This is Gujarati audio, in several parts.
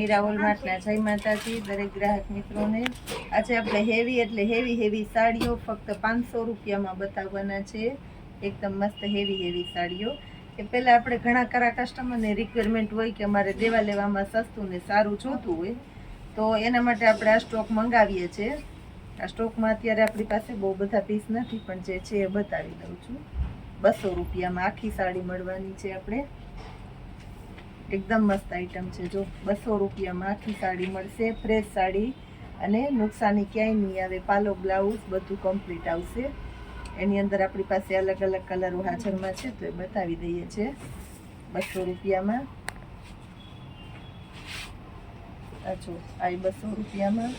મીરા હોલમાર્ટના જય માતાજી દરેક ગ્રાહક મિત્રોને। આજે આપણે હેવી એટલે હેવી સાડીઓ ફક્ત 500 રૂપિયામાં બતાવવાના છે। એકદમ મસ્ત હેવી સાડીઓ। એ પહેલાં આપણે ઘણા ખરા કસ્ટમરને રિક્વાયરમેન્ટ હોય કે અમારે દેવા લેવામાં સસ્તું ને સારું જોતું હોય, તો એના માટે આપણે આ સ્ટોક મંગાવીએ છીએ। આ સ્ટોકમાં અત્યારે આપણી પાસે બહુ બધા પીસ નથી, પણ જે છે એ બતાવી દઉં છું। 200 રૂપિયામાં આખી સાડી મળવાની છે આપણે। એકદમ મસ્ત આઈટમ છે, જો 200 રૂપિયામાં આખી સાડી મળશે। ફ્રેશ સાડી અને નુકસાની ક્યાંય નહીં આવે। પાલો બ્લાઉઝ બધું કમ્પ્લીટ આવશે। એની અંદર આપણી પાસે અલગ અલગ કલરો હાજરમાં છે, તો એ બતાવી દઈએ છીએ। 200 રૂપિયામાં આ જો આ 200 રૂપિયામાં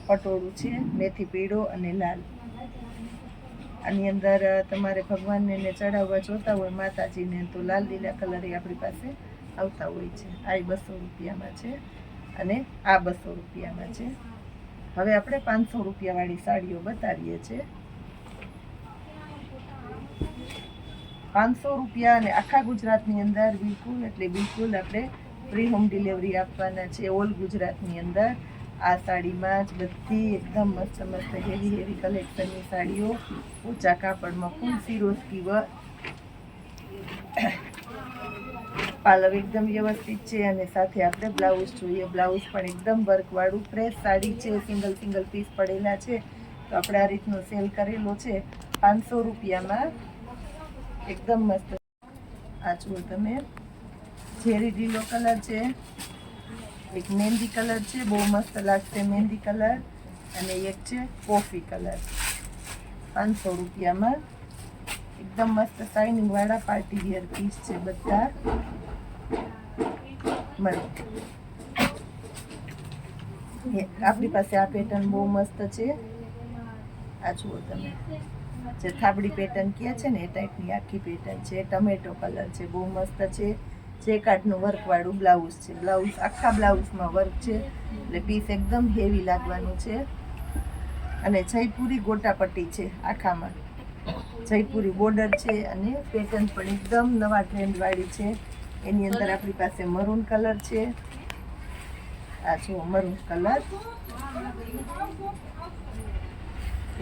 પટોળું છે, મેથી પીળો અને લાલ। આની અંદર તમારે ભગવાનને ચડાવવા જોતા હોય માતાજીને, તો લાલ લીલા કલર એ આપણી પાસે આવતા હોય છે। આ 200 રૂપિયામાં છે અને આ 200 રૂપિયામાં છે। હવે આપણે 500 રૂપિયાવાળી સાડીઓ બતાવીએ છીએ। 500 રૂપિયા અને આખા ગુજરાતની અંદર બિલકુલ એટલે બિલકુલ આપણે ફ્રી હોમ ડિલિવરી આપવાના છે ઓલ ગુજરાતની અંદર। આ સાડીમાં જ બધી એકદમ મસ્ત હેવી કલેક્શનની સાડીઓ, ઊંચા કાપડમાં ફૂલ સિરોસ્કી વર્ક, પાલવ એકદમ વ્યવસ્થિત છે અને સાથે આપણે બ્લાઉઝ જોઈએ। બ્લાઉઝ પણ એકદમ વર્કવાળું ફ્રેશ સાડી છે, સિંગલ પીસ પડેલા છે, તો આપણે આ રીતનો સેલ કરેલો છે 500 રૂપિયામાં। એકદમ મસ્ત આ જુઓ તમે, ઝેરી લીલો કલર છે, એક મહેંદી કલર છે, બહુ મસ્ત લાગશે મહેંદી કલર, અને એક છે કોફી કલર। 500 રૂપિયામાં એકદમ મસ્ત શાઇનિંગ વાળા પાર્ટી વેર પીસ છે બધા। આપણી પાસે આ પેટર્ન બહુ મસ્ત છે। આ જુઓ તમે, જે થાબડી પેટર્ન કહે છે ને એ ટાઈપની આખી પેટર્ન છે। ટમેટો કલર છે, બહુ મસ્ત છે। જેકાર્ડનું વર્કવાળું બ્લાઉઝ છે, બ્લાઉઝ આખા બ્લાઉઝમાં વર્ક છે, એટલે પીસ એકદમ હેવી લાગવાનું છે। અને જયપુરી ગોટાપટ્ટી છે, આખામાં જયપુરી બોર્ડર છે, અને પેટર્ન પણ એકદમ નવા ટ્રેન્ડવાળી છે। એની અંદર આપણી પાસે મરૂન કલર છે, આ જુઓ મરૂન કલર,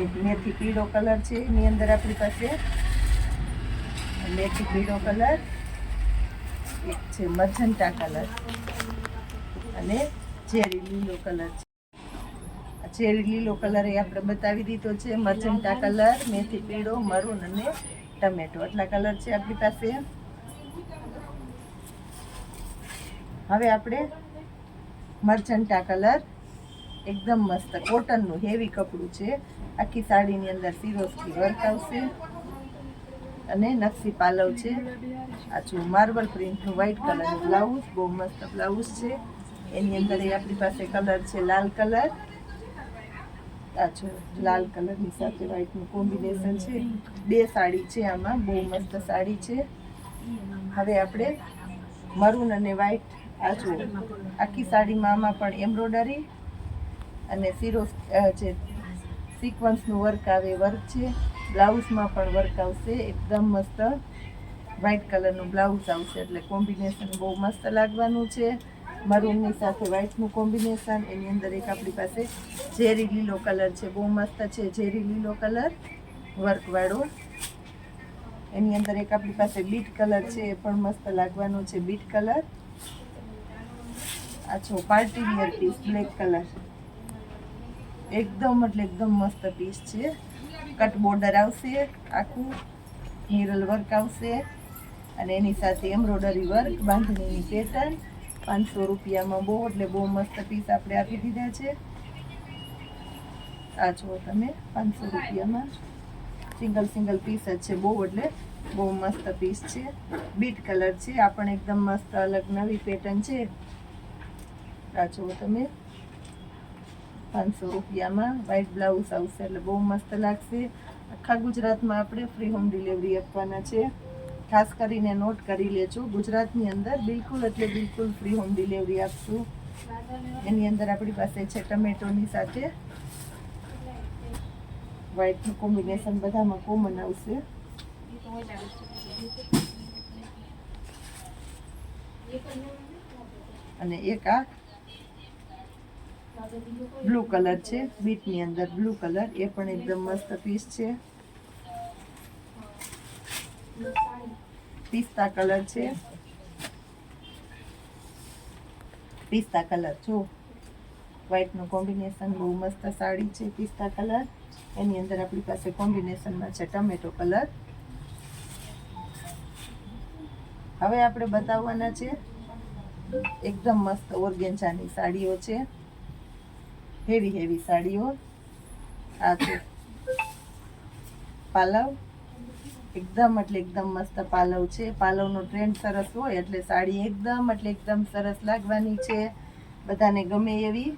એક મેથી પીળો કલર છે, એની અંદર આપણી પાસે મેથી પીળો કલર, એક છે મજન્ટા કલર અને ચેરી લીલો કલર છે। ચેરી લીલો કલર એ આપણે બતાવી દીધો છે, મજન્ટા કલર, મેથી પીળો, મરૂન અને ટમેટો, આટલા કલર છે આપણી પાસે। હવે આપણે મર્ચન્ટા કલર, એકદમ મસ્ત કોટનનું હેવી કપડું છે, આખી સાડીની અંદર સિરોસ્કી વર્ક આવશે અને નકશી પાલવ છે। આ જો માર્બલ પ્રિન્ટનું વ્હાઇટ કલરનું બ્લાઉઝ, બહુ મસ્ત બ્લાઉઝ છે। એની અંદર આપણી પાસે કલર છે લાલ કલર, આ જો લાલ કલરની સાથે વ્હાઇટનું કોમ્બિનેશન છે। 2 સાડી છે આમાં, બહુ મસ્ત સાડી છે। હવે આપણે મરૂન અને વ્હાઇટ, આ જો આખી સાડીમાં આમાં પણ એમ્બ્રોડરી અને જે સિક્વન્સનું વર્ક આવે વર્ક છે। બ્લાઉઝમાં પણ વર્ક આવશે, એકદમ મસ્ત વ્હાઇટ કલરનું બ્લાઉઝ આવશે, એટલે કોમ્બિનેશન બહુ મસ્ત લાગવાનું છે। મરૂનની સાથે વ્હાઇટનું કોમ્બિનેશન, એની અંદર એક આપણી પાસે ઝેરી લીલો કલર છે, બહુ મસ્ત છે ઝેરી લીલો કલર વર્કવાળો। એની અંદર એક આપણી પાસે બીટ કલર છે, એ પણ મસ્ત લાગવાનો છે બીટ કલર। આ જો party wear piece black colour, એકદમ એટલે એકદમ મસ્ત પીસ છે। કટ બોર્ડર આવશે, આખું મિરર વર્ક આવશે, અને એની સાથે એમ્બ્રોડરી વર્ક, બાંધણીની પેટર્ન। 500 રૂપિયામાં બહુ એટલે બહુ મસ્ત પીસ આપણે આપી દીધા છે। આ જુઓ તમે, 500 રૂપિયામાં સિંગલ પીસ જ છે, બહુ એટલે બહુ મસ્ત પીસ છે। બીટ કલર છે, આ પણ એકદમ મસ્ત અલગ નવી પેટર્ન છે। આ જુઓ તમે, 500 રૂપિયામાં વ્હાઇટ બ્લાઉઝ આવશે, એટલે બહુ મસ્ત લાગશે। આખા ગુજરાતમાં આપણે ફ્રી હોમ ડિલિવરી આપવાના છે, ખાસ કરીને નોટ કરી લેજો। ગુજરાતની અંદર બિલકુલ એટલે બિલકુલ ફ્રી હોમ ડિલિવરી આપશું। એની અંદર આપણી પાસે છે ટમેટોની સાથે વ્હાઇટનું કોમ્બિનેશન, બધામાં કોમન આવશે। અને એક આ બ્લુ કલર છે, બીટની અંદર બ્લુ કલર, એ પણ એકદમ મસ્ત પીસ છે. પિસ્તા કલર છે, પિસ્તા કલર જો વ્હાઈટ નું કોમ્બિનેશન, બહુ મસ્ત સાડી છે પિસ્તા કલર. એની અંદર આપણી પાસે કોમ્બિનેશનમાં છે ટમેટો કલર. હવે આપણે બતાવવાના છે એકદમ મસ્ત ઓર્ગેન્જાની સાડીઓ છે, હેવી હેવી સાડીઓ. આ છે પાલવ, એકદમ એટલે એકદમ મસ્ત પાલવ છે. પાલવનો ટ્રેન્ડ સરસ હોય એટલે સાડી એકદમ એટલે એકદમ સરસ લાગવાની છે, બધાને ગમે એવી.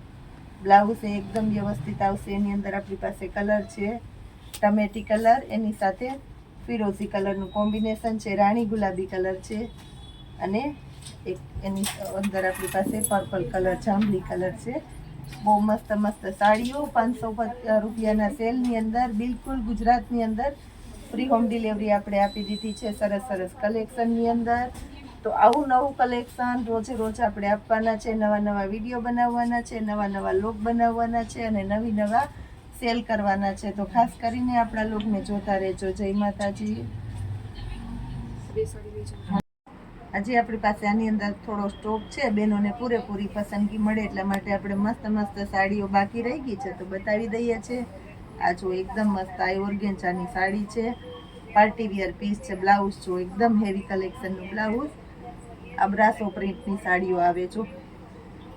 બ્લાઉઝ એકદમ વ્યવસ્થિત આવશે. એની અંદર આપણી પાસે કલર છે ટમેટી કલર, એની સાથે ફિરોઝી કલરનું કોમ્બિનેશન છે, રાણી ગુલાબી કલર છે, અને એક એની અંદર આપણી પાસે પર્પલ કલર, જાંબલી કલર છે. બહુ મસ્ત મસ્ત સાડીઓ 550 રૂપિયાના સેલની અંદર બિલકુલ ગુજરાતની અંદર ફ્રી હોમ ડિલિવરી આપણે આપી દીધી છે સરસ સરસ કલેક્શનની અંદર. તો આવું નવું કલેક્શન રોજે રોજ આપણે આપવાના છે, નવા નવા વિડીયો બનાવવાના છે, નવા નવા લોગ બનાવવાના છે, અને નવી નવા સેલ કરવાના છે. તો ખાસ કરીને આપણા લોગને જોતા રહેજો. જય માતાજી. આજે આપણી પાસે આની અંદર થોડો સ્ટોક છે, બહેનોને પૂરેપૂરી પસંદગી મળે એટલા માટે આપણે મસ્ત મસ્ત સાડીઓ બાકી રહી ગઈ છે તો બતાવી દઈએ છીએ. આ જો એકદમ મસ્ત આ ઓર્ગેન્જાની સાડી છે, પાર્ટી વિયર પીસ છે. બ્લાઉઝ જો એકદમ હેવી કલેક્શનનું બ્લાઉઝ. આ બ્રાસો પ્રિન્ટની સાડીઓ આવે જો,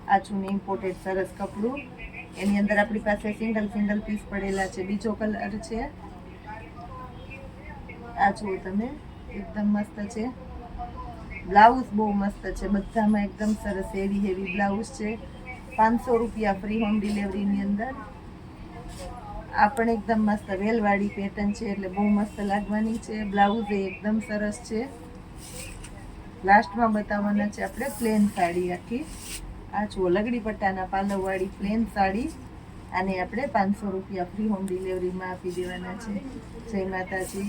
આ છું ઇમ્પોર્ટેડ સરસ કપડું. એની અંદર આપણી પાસે સિંગલ સિંગલ પીસ પડેલા છે. બીજો કલર છે, આ જુઓ તમે, એકદમ મસ્ત છે. બ્લાઉઝ બહુ મસ્ત છે, બધામાં એકદમ સરસ હેવી હેવી બ્લાઉઝ છે. 500 રૂપિયા ફ્રી હોમ ડિલિવરીની અંદર. આ પણ એકદમ મસ્ત વેલવાળી પેટર્ન છે એટલે બહુ મસ્ત લાગવાની છે. બ્લાઉઝ એકદમ સરસ છે. લાસ્ટમાં બતાવવાના છે આપણે પ્લેન સાડી આખી. આ જુઓ લગડી પટ્ટાના પાલવવાળી પ્લેન સાડી, આને આપણે 500 રૂપિયા ફ્રી હોમ ડિલિવરીમાં આપી દેવાના છે. જય માતાજી.